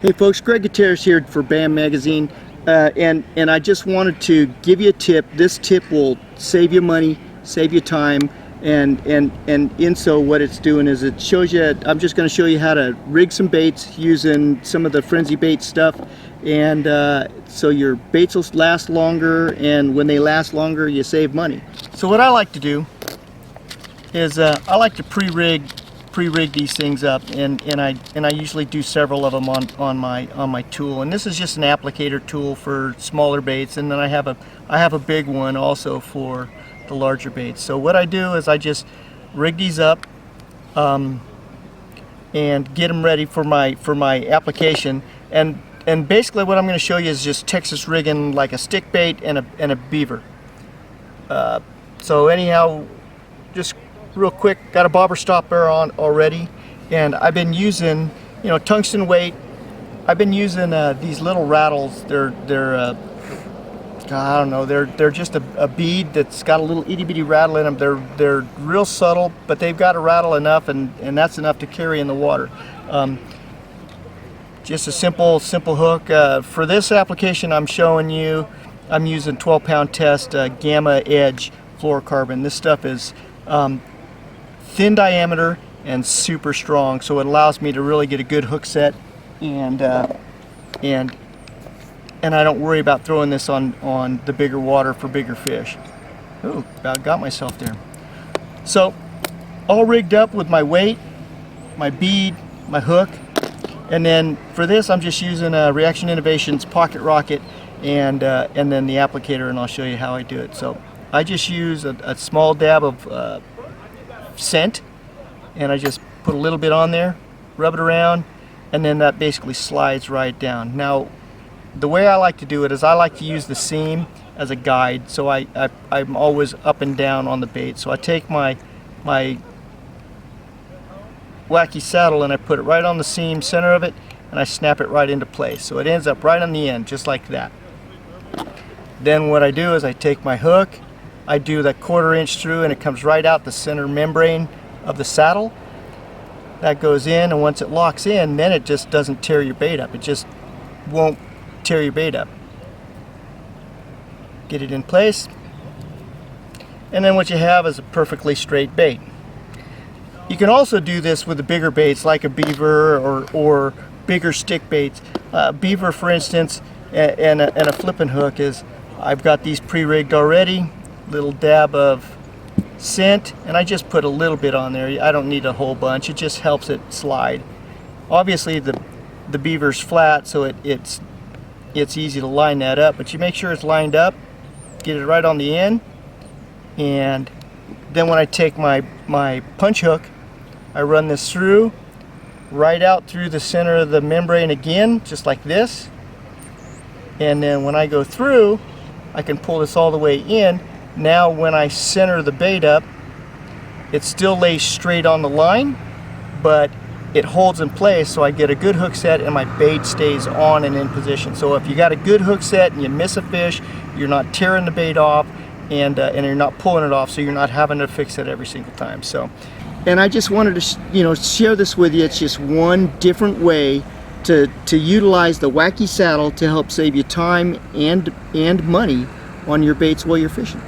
Hey folks, Greg Gutierrez here for BAM Magazine, and I just wanted to give you a tip. This tip will save you money, save you time, and so what it's doing is it shows you. I'm just going to show you how to rig some baits using some of the frenzy bait stuff, and so your baits will last longer, and when they last longer, you save money. So what I like to do is I like to pre-rig these things up, and I usually do several of them on my tool. And this is just an applicator tool for smaller baits, and then I have a big one also for the larger baits. So what I do is I just rig these up and get them ready for my application. And basically what I'm going to show you is just Texas rigging like a stick bait and a beaver. So anyhow, just real quick, got a bobber stopper on already, and I've been using, tungsten weight. I've been using these little rattles. They're I don't know, they're just a bead that's got a little itty bitty rattle in them. They're real subtle, but they've got to rattle enough, and that's enough to carry in the water. Just a simple hook. For this application I'm showing you, I'm using 12-pound test Gamma Edge fluorocarbon. This stuff is thin diameter and super strong, so it allows me to really get a good hook set, and I don't worry about throwing this on the bigger water for bigger fish. Ooh, about got myself there. So all rigged up with my weight, my bead, my hook, and then for this I'm just using Reaction Innovations Pocket Rocket and then the applicator, and I'll show you how I do it. So I just use a small dab of scent, and I just put a little bit on there, rub it around, and then that basically slides right down. Now the way I like to do it is I like to use the seam as a guide, so I'm always up and down on the bait. So I take my Wacky Saddle and I put it right on the seam center of it, and I snap it right into place, so it ends up right on the end just like that. Then what I do is I take my hook, I do that 1/4 inch through, and it comes right out the center membrane of the saddle. That goes in, and once it locks in, then it just doesn't tear your bait up. It just won't tear your bait up. Get it in place, and then what you have is a perfectly straight bait. You can also do this with the bigger baits like a beaver or bigger stick baits. Beaver, for instance, and a flipping hook is, I've got these pre-rigged already. Little dab of scent, and I just put a little bit on there. I don't need a whole bunch. It just helps it slide. Obviously the beaver's flat, so it's easy to line that up, but you make sure it's lined up, get it right on the end, and then when I take my punch hook, I run this through, right out through the center of the membrane again, just like this, and then when I go through, I can pull this all the way in. Now when I center the bait up, it still lays straight on the line, but it holds in place, so I get a good hook set and my bait stays on and in position. So if you got a good hook set and you miss a fish, you're not tearing the bait off, and you're not pulling it off, so you're not having to fix it every single time. So, and I just wanted to share this with you. It's just one different way to utilize the Wacky Saddle to help save you time and money on your baits while you're fishing.